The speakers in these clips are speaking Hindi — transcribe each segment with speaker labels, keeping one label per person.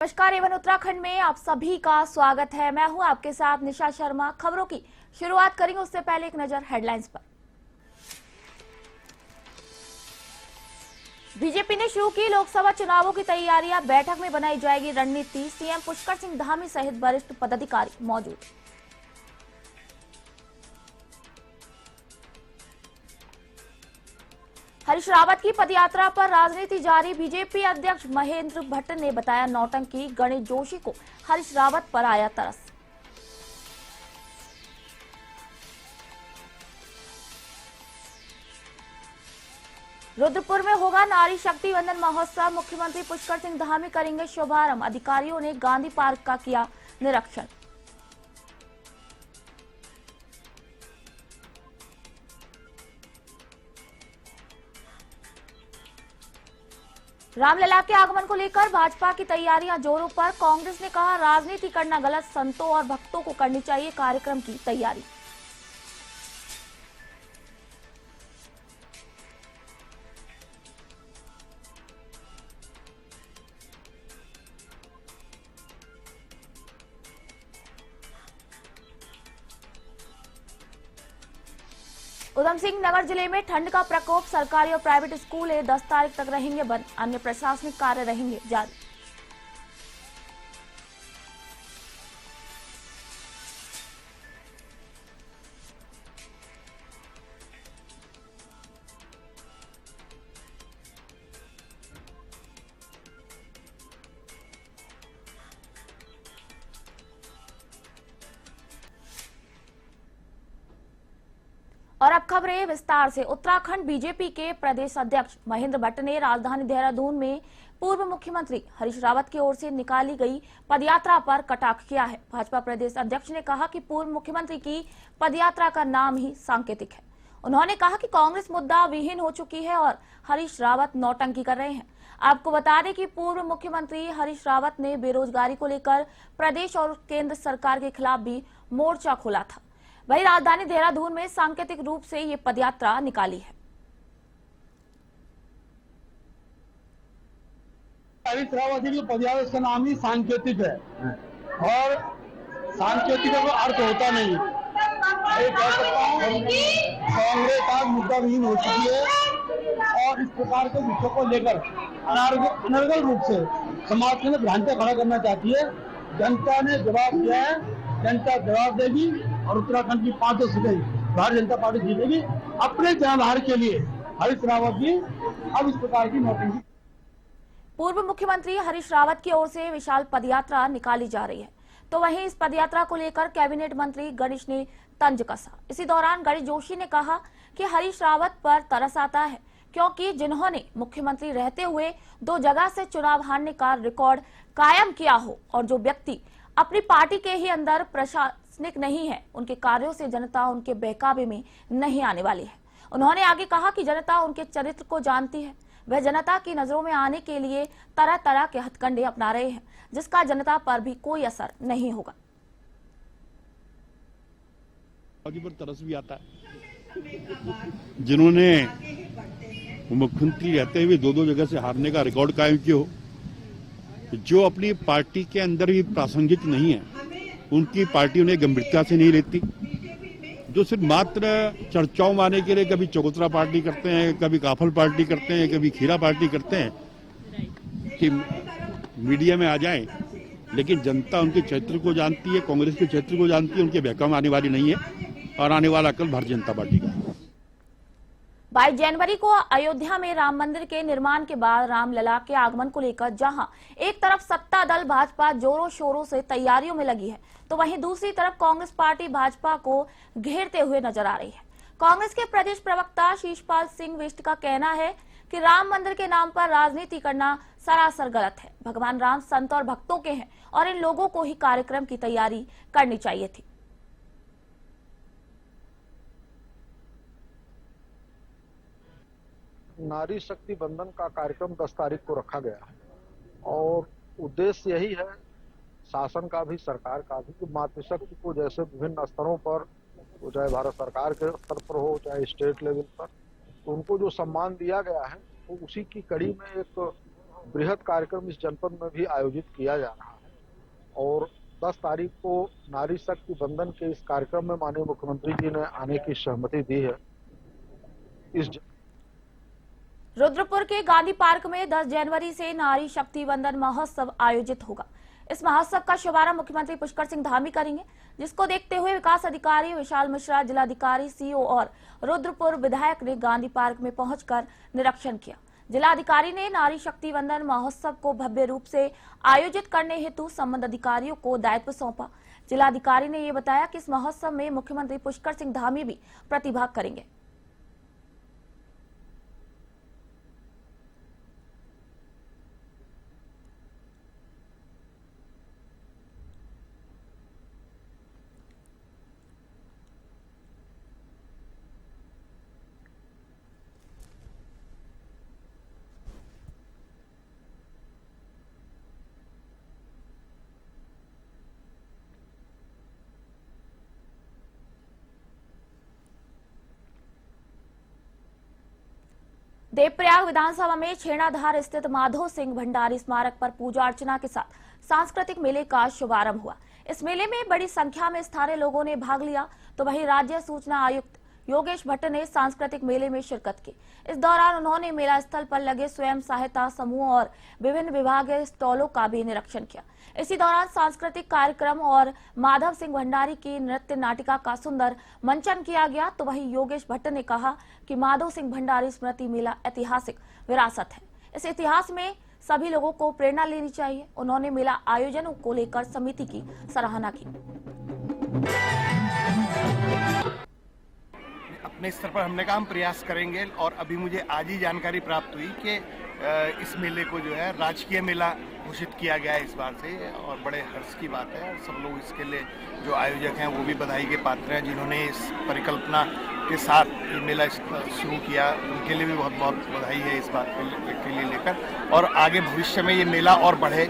Speaker 1: नमस्कार। एवन उत्तराखंड में आप सभी का स्वागत है। मैं हूं आपके साथ निशा शर्मा। खबरों की शुरुआत करेंगे उससे पहले एक नजर हेडलाइंस पर। बीजेपी ने शुरू की लोकसभा चुनावों की तैयारियां, बैठक में बनाई जाएगी रणनीति। सीएम पुष्कर सिंह धामी सहित वरिष्ठ पदाधिकारी मौजूद। हरीश रावत की पदयात्रा पर राजनीति जारी। बीजेपी अध्यक्ष महेंद्र भट्ट ने बताया नौटंकी। गणेश जोशी को हरीश रावत पर आया तरस। रुद्रपुर में होगा नारी शक्ति वंदन महोत्सव। मुख्यमंत्री पुष्कर सिंह धामी करेंगे शुभारंभ। अधिकारियों ने गांधी पार्क का किया निरीक्षण। रामलला के आगमन को लेकर भाजपा की तैयारियां जोरों पर। कांग्रेस ने कहा राजनीति करना गलत, संतों और भक्तों को करनी चाहिए कार्यक्रम की तैयारी। उधम सिंह नगर जिले में ठंड का प्रकोप। सरकारी और प्राइवेट स्कूल 10 तारीख तक रहेंगे बंद। अन्य प्रशासनिक कार्य रहेंगे जारी। और अब खबरें विस्तार से। उत्तराखंड बीजेपी के प्रदेश अध्यक्ष महेंद्र भट्ट ने राजधानी देहरादून में पूर्व मुख्यमंत्री हरीश रावत की ओर से निकाली गई पदयात्रा पर कटाक्ष किया है। भाजपा प्रदेश अध्यक्ष ने कहा कि पूर्व मुख्यमंत्री की पदयात्रा का नाम ही सांकेतिक है। उन्होंने कहा कि कांग्रेस मुद्दा विहीन हो चुकी है और हरीश रावत नौटंकी कर रहे हैं। आपको बता दें कि पूर्व मुख्यमंत्री हरीश रावत ने बेरोजगारी को लेकर प्रदेश और केंद्र सरकार के खिलाफ भी मोर्चा खोला था। वहीं राजधानी देहरादून में सांकेतिक रूप से ये पदयात्रा निकाली है।
Speaker 2: हरीश रावत जी की पदयात्रा का नाम ही सांकेतिक है और सांकेतिक का कोई अर्थ होता नहीं। मैं कह सकता हूँ कांग्रेस आज मुद्दा विहीन हो चुकी है और इस प्रकार के विषयों को लेकर अनर्गल रूप से समाज में भ्रांतियां खड़ा करना चाहती है। जनता ने जवाब दिया है, जनता जवाब देगी और उत्तराखंड की 5 सीटें भारतीय जनता पार्टी जीतेगी। अपने जनाधार के लिए हरीश रावत जी अब इस प्रकार की नौटंकी।
Speaker 1: पूर्व मुख्यमंत्री हरीश रावत की ओर से विशाल पदयात्रा निकाली जा रही है, तो वहीं इस पदयात्रा को लेकर कैबिनेट मंत्री गणेश ने तंज कसा। इसी दौरान गणेश जोशी ने कहा कि हरीश रावत पर तरस आता है क्योंकि जिन्होंने मुख्यमंत्री रहते हुए 2 जगह से चुनाव हारने का रिकॉर्ड कायम किया हो और जो व्यक्ति अपनी पार्टी के ही अंदर प्रशासनिक नहीं है, उनके कार्यों से जनता उनके बहकावे में नहीं आने वाली है। उन्होंने आगे कहा कि जनता उनके चरित्र को जानती है। वह जनता की नजरों में आने के लिए तरह तरह के हथकंडे अपना रहे हैं, जिसका जनता पर भी कोई असर नहीं होगा।
Speaker 3: पर तरस भी आता है। जिन्होंने मुख्यमंत्री रहते हुए 2 जगह से हारने का रिकॉर्ड कायम किया हो, जो अपनी पार्टी के अंदर भी प्रासंगिक नहीं है, उनकी पार्टी उन्हें गंभीरता से नहीं लेती, जो सिर्फ मात्र चर्चाओं में आने के लिए कभी चौकोतरा पार्टी करते हैं, कभी काफल पार्टी करते हैं, कभी खीरा पार्टी करते हैं कि मीडिया में आ जाएं, लेकिन जनता उनके चरित्र को जानती है, कांग्रेस के चरित्र को जानती है, उनके बहकावे में आने वाली नहीं है और आने वाला कल भारतीय जनता पार्टी का।
Speaker 1: 22 जनवरी को अयोध्या में राम मंदिर के निर्माण के बाद रामलला के आगमन को लेकर जहां एक तरफ सत्ता दल भाजपा जोरों शोरों से तैयारियों में लगी है, तो वहीं दूसरी तरफ कांग्रेस पार्टी भाजपा को घेरते हुए नजर आ रही है। कांग्रेस के प्रदेश प्रवक्ता शीशपाल सिंह बिष्ट का कहना है कि राम मंदिर के नाम पर राजनीति करना सरासर गलत है। भगवान राम संत और भक्तों के हैं और इन लोगों को ही कार्यक्रम की तैयारी करनी चाहिए थी।
Speaker 4: नारी शक्ति बंधन का कार्यक्रम 10 तारीख को रखा गया है और उद्देश्य यही है, शासन का भी सरकार का भी, कि मातृशक्ति को जैसे विभिन्न स्तरों पर, तो चाहे भारत सरकार के स्तर पर हो चाहे स्टेट लेवल पर, तो उनको जो सम्मान दिया गया है, तो उसी की कड़ी में एक बृहद कार्यक्रम इस जनपद में भी आयोजित किया जा रहा है और 10 तारीख को नारी शक्ति बंधन के इस कार्यक्रम में माननीय मुख्यमंत्री जी ने आने की सहमति दी है।
Speaker 1: रुद्रपुर के गांधी पार्क में 10 जनवरी से नारी शक्ति बंधन महोत्सव आयोजित होगा। इस महोत्सव का शुभारंभ मुख्यमंत्री पुष्कर सिंह धामी करेंगे, जिसको देखते हुए विकास अधिकारी विशाल मिश्रा, जिलाधिकारी, सीओ और रुद्रपुर विधायक ने गांधी पार्क में पहुंचकर निरीक्षण किया। जिलाधिकारी ने नारी शक्ति बंधन महोत्सव को भव्य रूप से आयोजित करने हेतु संबंध अधिकारियों को दायित्व सौंपा। जिलाधिकारी ने ये बताया कि इस महोत्सव में मुख्यमंत्री पुष्कर सिंह धामी भी प्रतिभाग करेंगे। देवप्रयाग विधानसभा में छेणाधार स्थित माधो सिंह भंडारी स्मारक पर पूजा अर्चना के साथ सांस्कृतिक मेले का शुभारंभ हुआ। इस मेले में बड़ी संख्या में स्थानीय लोगों ने भाग लिया, तो वहीं राज्य सूचना आयुक्त योगेश भट्ट ने सांस्कृतिक मेले में शिरकत की। इस दौरान उन्होंने मेला स्थल पर लगे स्वयं सहायता समूह और विभिन्न विभागीय स्टॉलों का भी निरीक्षण किया। इसी दौरान सांस्कृतिक कार्यक्रम और माधव सिंह भंडारी की नृत्य नाटिका का सुंदर मंचन किया गया। तो वहीं योगेश भट्ट ने कहा कि माधव सिंह भंडारी स्मृति मेला ऐतिहासिक विरासत है। इस इतिहास में सभी लोगों को प्रेरणा लेनी चाहिए। उन्होंने मेला आयोजनों को लेकर समिति की सराहना की।
Speaker 5: अपने स्तर पर हमने कहा हम प्रयास करेंगे और अभी मुझे आज ही जानकारी प्राप्त हुई कि इस मेले को जो है राजकीय मेला घोषित किया गया है इस बार से, और बड़े हर्ष की बात है। सब लोग इसके लिए जो आयोजक हैं वो भी बधाई के पात्र हैं, जिन्होंने इस परिकल्पना के साथ ये मेला शुरू किया, उनके लिए भी बहुत बहुत बधाई है इस बात के लिए लेकर। और आगे भविष्य में ये मेला और बढ़े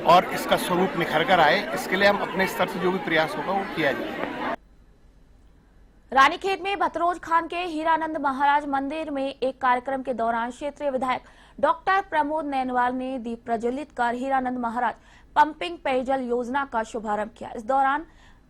Speaker 5: और इसका स्वरूप निखर कर आए, इसके लिए हम अपने स्तर से जो भी प्रयास होगा वो किया जाए।
Speaker 1: रानीखेत में भतरोज खान के हीरानंद महाराज मंदिर में एक कार्यक्रम के दौरान क्षेत्रीय विधायक डॉक्टर प्रमोद नैनवाल ने दीप प्रज्वलित कर हीरानंद महाराज पंपिंग पेयजल योजना का शुभारंभ किया। इस दौरान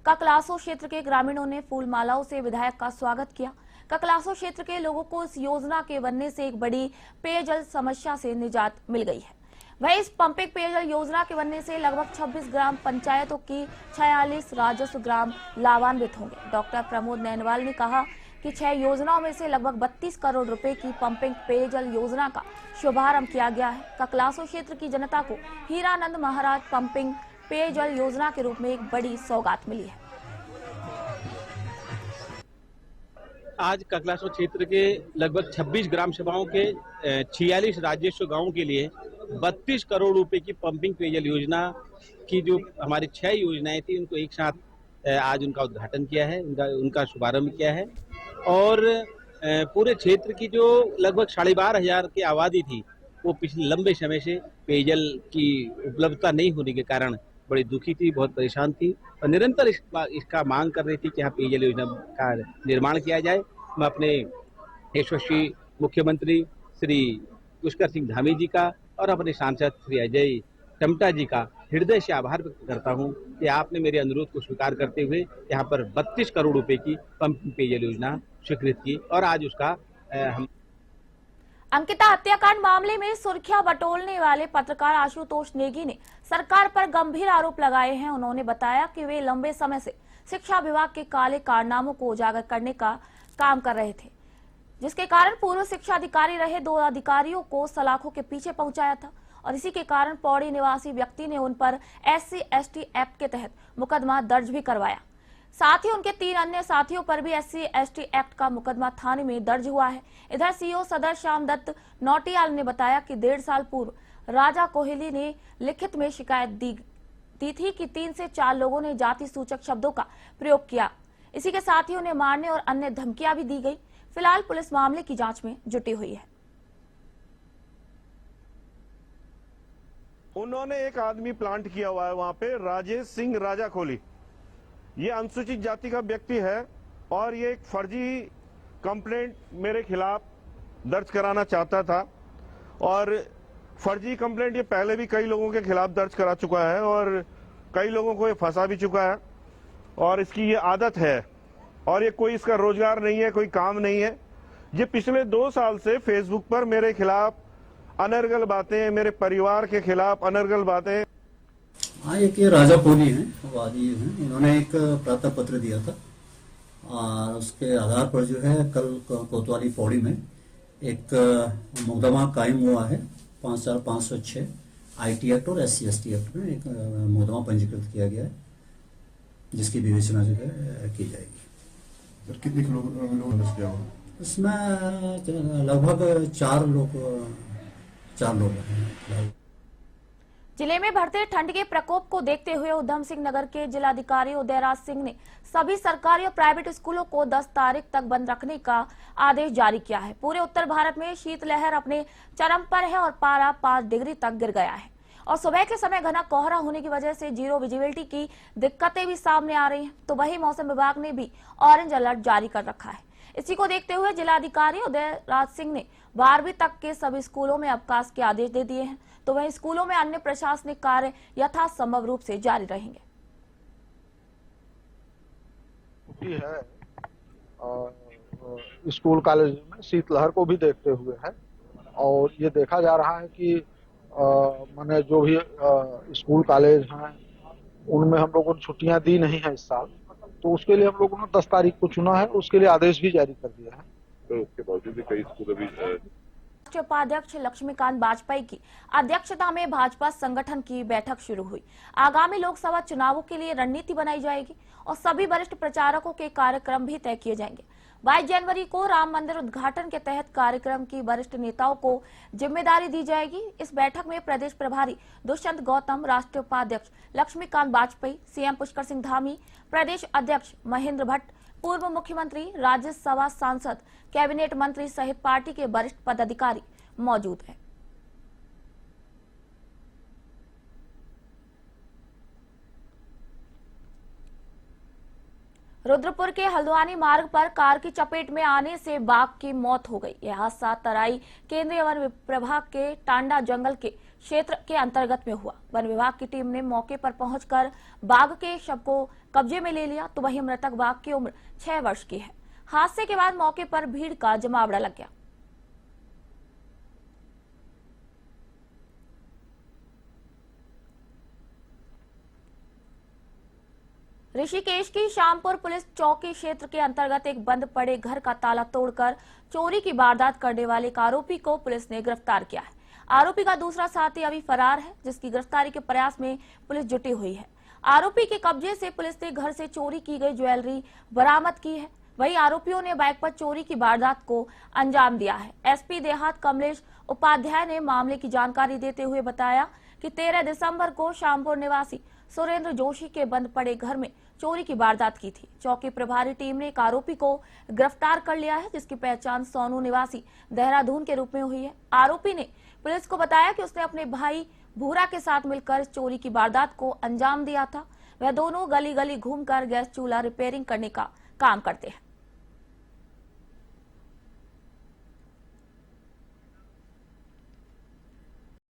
Speaker 1: ककलासो क्षेत्र के ग्रामीणों ने फूल मालाओं से विधायक का स्वागत किया। ककलासो क्षेत्र के लोगों को इस योजना के बनने से एक बड़ी पेयजल समस्या से निजात मिल गई है। वहीं इस पंपिंग पेयजल योजना के बनने से लगभग 26 ग्राम पंचायतों की 46 राजस्व ग्राम लाभान्वित होंगे। डॉक्टर प्रमोद नैनवाल ने कहा कि 6 योजनाओं में से लगभग 32 करोड़ रुपए की पंपिंग पेयजल योजना का शुभारंभ किया गया है। ककलासो क्षेत्र की जनता को हीरानंद महाराज पंपिंग पेयजल योजना के रूप में एक बड़ी सौगात मिली है।
Speaker 6: आज ककलासो क्षेत्र के लगभग 26 ग्राम सभाओं के 46 राजस्व गांवों के लिए 32 करोड़ रुपए की पंपिंग पेयजल योजना की जो हमारी 6 योजनाएं थी, उनको एक साथ आज उनका उद्घाटन किया है, उनका शुभारंभ किया है। और पूरे क्षेत्र की जो लगभग 12,500 की आबादी थी, वो पिछले लंबे समय से पेयजल की उपलब्धता नहीं होने के कारण बड़ी दुखी थी, बहुत परेशान थी और निरंतर इसका मांग कर रही थी कि यहाँ पेयजल योजना का निर्माण किया जाए। मैं अपने यशस्वी मुख्यमंत्री श्री पुष्कर सिंह धामी जी का और अपने सांसद श्री अजय टमटा जी का हृदय से आभार व्यक्त करता हूं कि आपने मेरे अनुरोध को स्वीकार करते हुए यहाँ पर 32 करोड़ रुपए की पंपिंग पेयजल योजना स्वीकृत की और आज उसका हम
Speaker 1: अंकिता हत्याकांड मामले में सुर्खियां बटोरने वाले पत्रकार आशुतोष नेगी ने सरकार पर गंभीर आरोप लगाए हैं। उन्होंने बताया कि वे लंबे समय से शिक्षा विभाग के काले कारनामों को उजागर करने का काम कर रहे थे, जिसके कारण पूर्व शिक्षा अधिकारी रहे 2 अधिकारियों को सलाखों के पीछे पहुंचाया था और इसी के कारण पौड़ी निवासी व्यक्ति ने उन पर SC/ST एक्ट के तहत मुकदमा दर्ज भी करवाया। साथ ही उनके 3 अन्य साथियों पर भी SC/ST एक्ट का मुकदमा थाने में दर्ज हुआ है। इधर सीओ सदर श्याम दत्त नौटियाल ने बताया कि 1.5 साल पूर्व राजा कोहली ने लिखित में शिकायत दी थी कि 3 से 4 लोगों ने जाति सूचक शब्दों का प्रयोग किया। इसी के साथ ही उन्हें मारने और अन्य धमकियां भी दी गई। फिलहाल पुलिस मामले की जांच में जुटी हुई है।
Speaker 7: उन्होंने एक आदमी प्लांट किया हुआ है वहां पे, राजेश सिंह राजा कोहली। ये अनुसूचित जाति का व्यक्ति है और ये एक फर्जी कंप्लेंट मेरे खिलाफ दर्ज कराना चाहता था और फर्जी कंप्लेंट ये पहले भी कई लोगों के खिलाफ दर्ज करा चुका है और कई लोगों को ये फंसा भी चुका है और इसकी ये आदत है और ये कोई इसका रोजगार नहीं है, कोई काम नहीं है। ये पिछले 2 साल से फेसबुक पर मेरे खिलाफ अनर्गल बातें, मेरे परिवार के खिलाफ अनर्गल बातें।
Speaker 8: हाँ, एक ये राजा कोहली हैं, वादी हैं, इन्होंने एक प्रार्थना पत्र दिया था और उसके आधार पर जो है कल कोतवाली पौड़ी में एक मुकदमा कायम हुआ है 5,506 IT एक्ट और SC/ST एक्ट में एक मुकदमा पंजीकृत किया गया है, जिसकी विवेचना जो है की जाएगी।
Speaker 9: सर कितने लोग अरेस्ट किया हुआ?
Speaker 8: इसमें लगभग 4 लोग हैं।
Speaker 1: जिले में बढ़ते ठंड के प्रकोप को देखते हुए उधम सिंह नगर के जिलाधिकारी उदयराज सिंह ने सभी सरकारी और प्राइवेट स्कूलों को 10 तारीख तक बंद रखने का आदेश जारी किया है। पूरे उत्तर भारत में शीतलहर अपने चरम पर है और पारा 5 डिग्री तक गिर गया है और सुबह के समय घना कोहरा होने की वजह से जीरो विजिबिलिटी की दिक्कतें भी सामने आ रही हैं। तो वहीं मौसम विभाग ने भी ऑरेंज अलर्ट जारी कर रखा है। इसी को देखते हुए जिलाधिकारी उदयराज सिंह ने 12वीं तक के सभी स्कूलों में अवकाश के आदेश दे दिए हैं। तो वहीं स्कूलों में अन्य प्रशासनिक कार्य यथासंभव रूप से जारी रहेंगे।
Speaker 4: है स्कूल कॉलेज में शीतलहर को भी देखते हुए है और ये देखा जा रहा है कि मैंने जो भी स्कूल कॉलेज हैं उनमें हम लोगों ने छुट्टियां दी नहीं है इस साल, तो उसके लिए हम लोगों ने 10 तारीख को चुना है, उसके लिए आदेश भी जारी कर दिया है।
Speaker 9: तो उसके बावजूद भी कई स्कूल अभी
Speaker 1: राष्ट्रीय उपाध्यक्ष लक्ष्मीकांत वाजपेयी की अध्यक्षता में भाजपा संगठन की बैठक शुरू हुई। आगामी लोकसभा चुनावों के लिए रणनीति बनाई जाएगी और सभी वरिष्ठ प्रचारकों के कार्यक्रम भी तय किए जाएंगे। 22 जनवरी को राम मंदिर उद्घाटन के तहत कार्यक्रम की वरिष्ठ नेताओं को जिम्मेदारी दी जाएगी। इस बैठक में प्रदेश प्रभारी दुष्यंत गौतम, राष्ट्रीय उपाध्यक्ष लक्ष्मीकांत वाजपेयी, CM पुष्कर सिंह धामी, प्रदेश अध्यक्ष महेंद्र भट्ट, पूर्व मुख्यमंत्री, राज्यसभा सांसद, कैबिनेट मंत्री सहित पार्टी के वरिष्ठ पदाधिकारी मौजूद हैं। रुद्रपुर के हल्द्वानी मार्ग पर कार की चपेट में आने से बाघ की मौत हो गई। यह हादसा तराई केंद्रीय वन प्रभाग के टांडा जंगल के क्षेत्र के अंतर्गत में हुआ। वन विभाग की टीम ने मौके पर पहुंचकर बाघ के शव को कब्जे में ले लिया। तो वहीं मृतक बाघ की उम्र 6 वर्ष की है। हादसे के बाद मौके पर भीड़ का जमावड़ा लग गया। ऋषिकेश की श्यामपुर पुलिस चौकी क्षेत्र के अंतर्गत एक बंद पड़े घर का ताला तोड़कर चोरी की वारदात करने वाले एक आरोपी को पुलिस ने गिरफ्तार किया है। आरोपी का दूसरा साथी अभी फरार है, जिसकी गिरफ्तारी के प्रयास में पुलिस जुटी हुई है। आरोपी के कब्जे से पुलिस ने घर से चोरी की गई ज्वेलरी बरामद की है। वहीं आरोपियों ने बाइक पर चोरी की वारदात को अंजाम दिया है। SP देहात कमलेश उपाध्याय ने मामले की जानकारी देते हुए बताया कि 13 दिसंबर को श्यामपुर निवासी सुरेंद्र जोशी के बंद पड़े घर में चोरी की वारदात की थी। चौकी प्रभारी टीम ने एक आरोपी को गिरफ्तार कर लिया है, जिसकी पहचान सोनू निवासी देहरादून के रूप में हुई है। आरोपी ने पुलिस को बताया कि उसने अपने भाई भूरा के साथ मिलकर इस चोरी की वारदात को अंजाम दिया था। वह दोनों गली गली घूमकर गैस चूल्हा रिपेयरिंग करने का काम करते हैं।